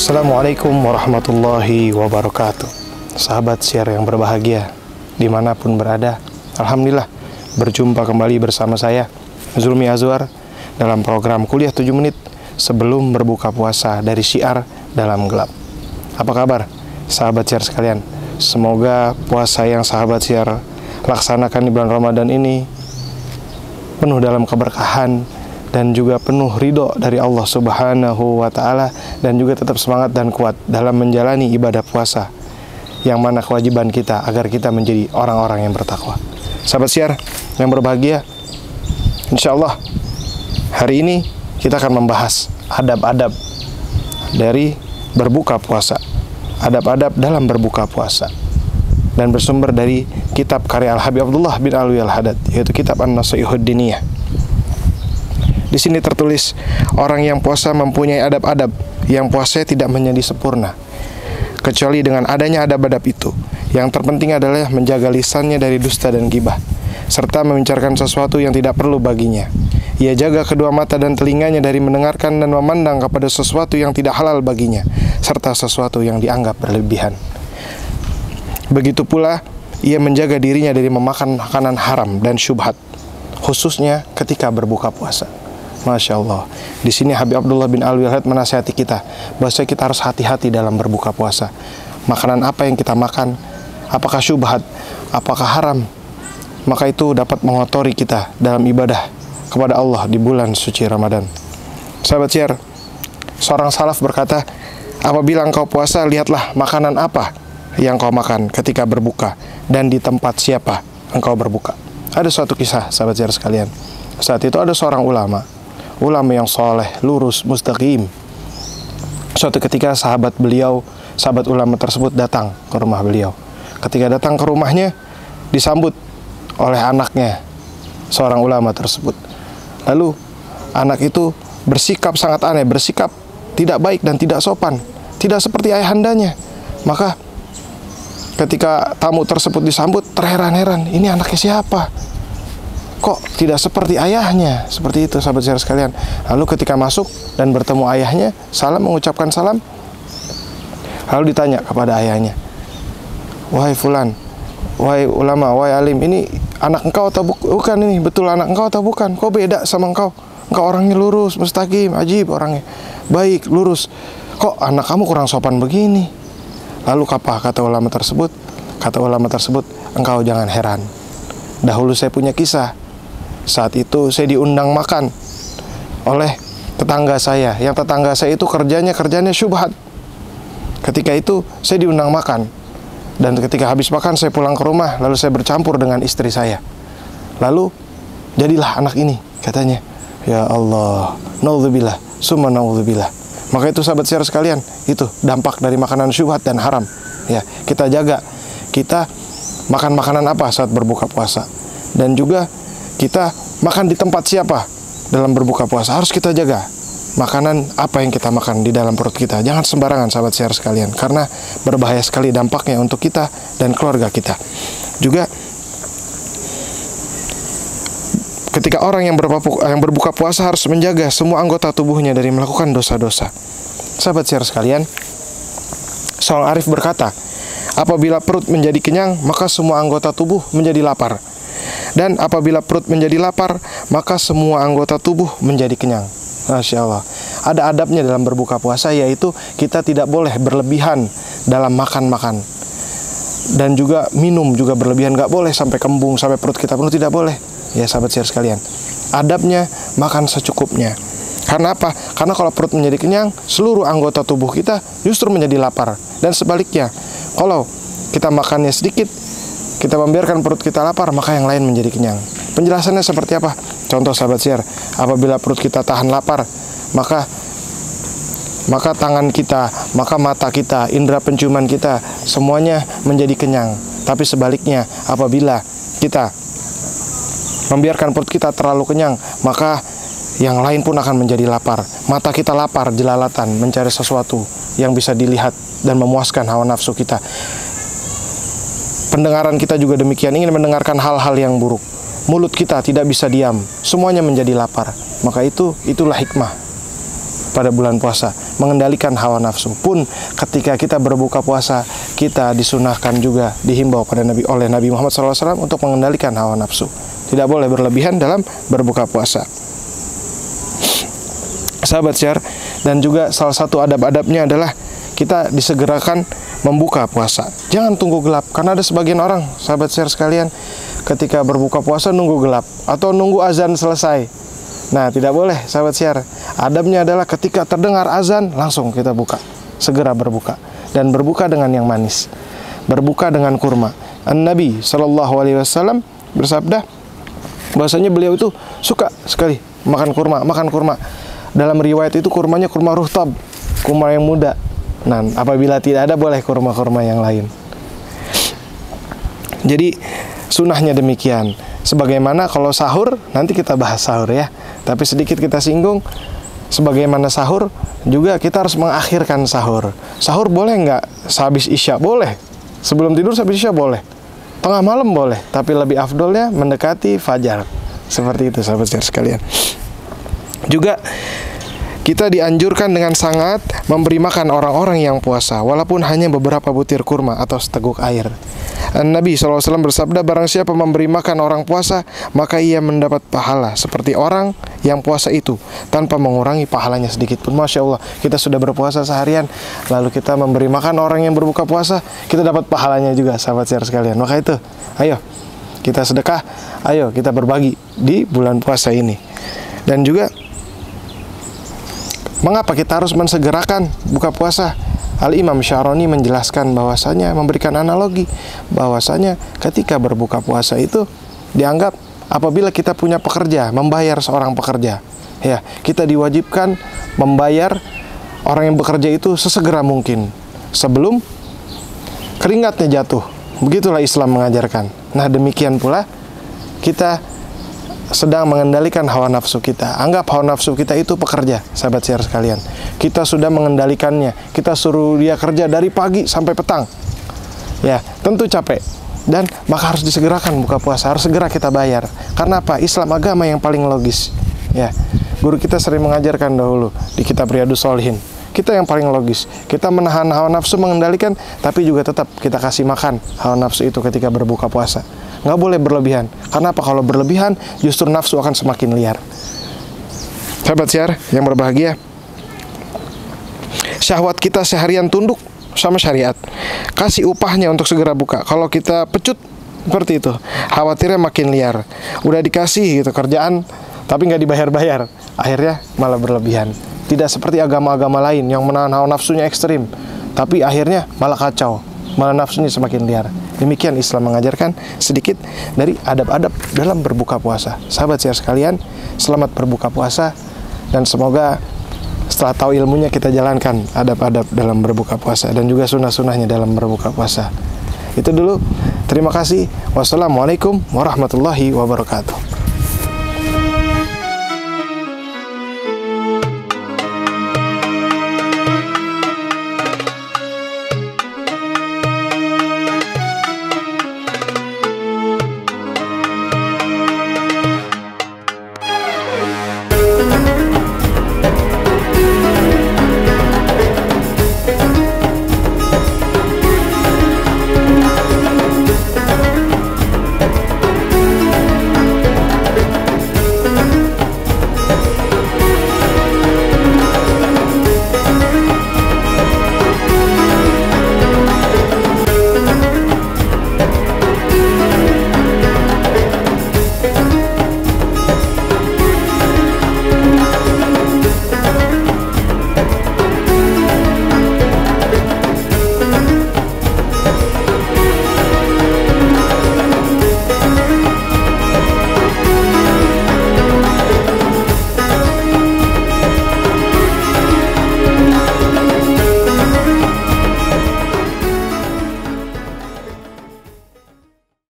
Assalamualaikum warahmatullahi wabarakatuh. Sahabat siar yang berbahagia dimanapun berada, alhamdulillah berjumpa kembali bersama saya Zulmi Azwar dalam program Kuliah 7 Menit sebelum berbuka puasa dari Syiar Dalam Gelap. Apa kabar sahabat siar sekalian? Semoga puasa yang sahabat siar laksanakan di bulan Ramadan ini penuh dalam keberkahan dan juga penuh ridho dari Allah Subhanahu wa Ta'ala, dan juga tetap semangat dan kuat dalam menjalani ibadah puasa yang mana kewajiban kita agar kita menjadi orang-orang yang bertakwa. Sahabat siar yang berbahagia, insya Allah hari ini kita akan membahas adab-adab dari berbuka puasa, adab-adab dalam berbuka puasa, dan bersumber dari kitab karya Al-Habib Abdullah bin Alwi Al-Haddad, yaitu kitab An-Nasaihud Diniyah. Di sini tertulis, orang yang puasa mempunyai adab-adab yang puasanya tidak menjadi sempurna kecuali dengan adanya adab-adab itu. Yang terpenting adalah menjaga lisannya dari dusta dan ghibah, serta membicarakan sesuatu yang tidak perlu baginya. Ia jaga kedua mata dan telinganya dari mendengarkan dan memandang kepada sesuatu yang tidak halal baginya, serta sesuatu yang dianggap berlebihan. Begitu pula ia menjaga dirinya dari memakan makanan haram dan syubhat, khususnya ketika berbuka puasa. Masya Allah. Di sini Habib Abdullah bin Alwi Al-Haddad menasihati kita bahwa kita harus hati-hati dalam berbuka puasa. Makanan apa yang kita makan, apakah syubhat, apakah haram, maka itu dapat mengotori kita dalam ibadah kepada Allah di bulan suci Ramadan. Sahabat siar, seorang salaf berkata, apabila engkau puasa, lihatlah makanan apa yang kau makan ketika berbuka dan di tempat siapa engkau berbuka. Ada suatu kisah sahabat siar sekalian. Saat itu ada seorang ulama yang soleh, lurus, mustaqim. Suatu ketika sahabat ulama tersebut datang ke rumah beliau. Ketika datang ke rumahnya, disambut oleh anaknya, seorang ulama tersebut. Lalu anak itu bersikap sangat aneh, bersikap tidak baik dan tidak sopan, tidak seperti ayahandanya. Maka ketika tamu tersebut disambut, terheran-heran, ini anaknya siapa? Kok tidak seperti ayahnya? Seperti itu sahabat siar sekalian. Lalu ketika masuk dan bertemu ayahnya, mengucapkan salam. Lalu ditanya kepada ayahnya, wahai fulan, wahai ulama, wahai alim, ini anak engkau atau bukan? Ini betul anak engkau atau bukan? Kok beda sama engkau? Engkau orangnya lurus, mustaqim, ajib orangnya, baik, lurus. Kok anak kamu kurang sopan begini? Lalu apa kata ulama tersebut? Kata ulama tersebut, engkau jangan heran. Dahulu saya punya kisah. Saat itu saya diundang makan oleh tetangga saya. Yang tetangga saya itu kerjanya syubhat. Ketika itu saya diundang makan, dan ketika habis makan saya pulang ke rumah, lalu saya bercampur dengan istri saya. Lalu jadilah anak ini, katanya. Ya Allah, naudzubillah, summa naudzubillah. Maka itu sahabat siar sekalian, itu dampak dari makanan syubhat dan haram. Ya, kita jaga kita makan makanan apa saat berbuka puasa, dan juga kita makan di tempat siapa dalam berbuka puasa. Harus kita jaga makanan apa yang kita makan di dalam perut kita. Jangan sembarangan sahabat siar sekalian, karena berbahaya sekali dampaknya untuk kita dan keluarga kita. Juga ketika orang yang berbuka puasa harus menjaga semua anggota tubuhnya dari melakukan dosa-dosa. Sahabat siar sekalian, seorang arif berkata, apabila perut menjadi kenyang, maka semua anggota tubuh menjadi lapar. Dan apabila perut menjadi lapar, maka semua anggota tubuh menjadi kenyang. Masya Allah. Ada adabnya dalam berbuka puasa, yaitu kita tidak boleh berlebihan dalam makan-makan. Dan juga minum juga berlebihan. Gak boleh sampai kembung, sampai perut kita penuh, tidak boleh. Ya sahabat siar sekalian, adabnya makan secukupnya. Karena apa? Karena kalau perut menjadi kenyang, seluruh anggota tubuh kita justru menjadi lapar. Dan sebaliknya, kalau kita makannya sedikit, kita membiarkan perut kita lapar, maka yang lain menjadi kenyang. Penjelasannya seperti apa? Contoh sahabat siar, apabila perut kita tahan lapar, maka tangan kita, maka mata kita, indera penciuman kita, semuanya menjadi kenyang. Tapi sebaliknya, apabila kita membiarkan perut kita terlalu kenyang, maka yang lain pun akan menjadi lapar. Mata kita lapar, jelalatan, mencari sesuatu yang bisa dilihat dan memuaskan hawa nafsu kita. Pendengaran kita juga demikian, ingin mendengarkan hal-hal yang buruk. Mulut kita tidak bisa diam, semuanya menjadi lapar. Maka itulah hikmah pada bulan puasa, mengendalikan hawa nafsu. Pun ketika kita berbuka puasa, kita disunahkan juga, dihimbau oleh Nabi Muhammad SAW untuk mengendalikan hawa nafsu. Tidak boleh berlebihan dalam berbuka puasa. Sahabat Syiar, dan juga salah satu adab-adabnya adalah kita disegerakan membuka puasa. Jangan tunggu gelap, karena ada sebagian orang, sahabat Syiar sekalian, ketika berbuka puasa nunggu gelap atau nunggu azan selesai. Nah, tidak boleh, sahabat Syiar. Adabnya adalah ketika terdengar azan, langsung kita buka, segera berbuka, dan berbuka dengan yang manis, berbuka dengan kurma. An-Nabi SAW bersabda bahwasanya beliau itu suka sekali makan kurma. Dalam riwayat itu kurmanya kurma ruhtab, kurma yang muda. Nah, apabila tidak ada, boleh kurma-kurma yang lain. Jadi sunahnya demikian. Sebagaimana kalau sahur, nanti kita bahas sahur ya. Tapi sedikit kita singgung, sebagaimana sahur juga kita harus mengakhirkan sahur. Sahur boleh nggak sehabis isya? Boleh. Sebelum tidur sehabis isya boleh. Tengah malam boleh. Tapi lebih afdolnya mendekati fajar. Seperti itu, sahabat sekalian. Juga kita dianjurkan dengan sangat memberi makan orang-orang yang puasa, walaupun hanya beberapa butir kurma atau seteguk air. Nabi SAW bersabda, barang siapa memberi makan orang puasa, maka ia mendapat pahala seperti orang yang puasa itu, tanpa mengurangi pahalanya sedikit pun. Masya Allah, kita sudah berpuasa seharian, lalu kita memberi makan orang yang berbuka puasa, kita dapat pahalanya juga, sahabat Syiar sekalian. Maka itu, ayo kita sedekah, ayo kita berbagi di bulan puasa ini. Dan juga mengapa kita harus mensegerakan buka puasa? Al-Imam Syaroni menjelaskan bahwasanya, memberikan analogi bahwasanya ketika berbuka puasa itu dianggap apabila kita punya pekerja, membayar seorang pekerja, ya, kita diwajibkan membayar orang yang bekerja itu sesegera mungkin sebelum keringatnya jatuh. Begitulah Islam mengajarkan. Nah, demikian pula kita sedang mengendalikan hawa nafsu kita. Anggap hawa nafsu kita itu pekerja, sahabat Syiar sekalian. Kita sudah mengendalikannya. Kita suruh dia kerja dari pagi sampai petang. Ya, tentu capek. Dan maka harus disegerakan buka puasa, harus segera kita bayar. Karena apa? Islam agama yang paling logis. Ya, guru kita sering mengajarkan dahulu di kitab Riyadhus Shalihin. Kita yang paling logis. Kita menahan hawa nafsu, mengendalikan, tapi juga tetap kita kasih makan hawa nafsu itu ketika berbuka puasa. Nggak boleh berlebihan. Karena apa? Kalau berlebihan, justru nafsu akan semakin liar. Sahabat Syiar yang berbahagia, syahwat kita seharian tunduk sama syariat. Kasih upahnya untuk segera buka. Kalau kita pecut seperti itu, khawatirnya makin liar. Udah dikasih gitu kerjaan, tapi nggak dibayar-bayar, akhirnya malah berlebihan. Tidak seperti agama-agama lain yang menahan hawa nafsunya ekstrim, tapi akhirnya malah kacau, malah nafsunya semakin liar. Demikian Islam mengajarkan sedikit dari adab-adab dalam berbuka puasa. Sahabat Syiar sekalian, selamat berbuka puasa, dan semoga setelah tahu ilmunya kita jalankan adab-adab dalam berbuka puasa dan juga sunnah-sunnahnya dalam berbuka puasa. Itu dulu. Terima kasih. Wassalamualaikum warahmatullahi wabarakatuh.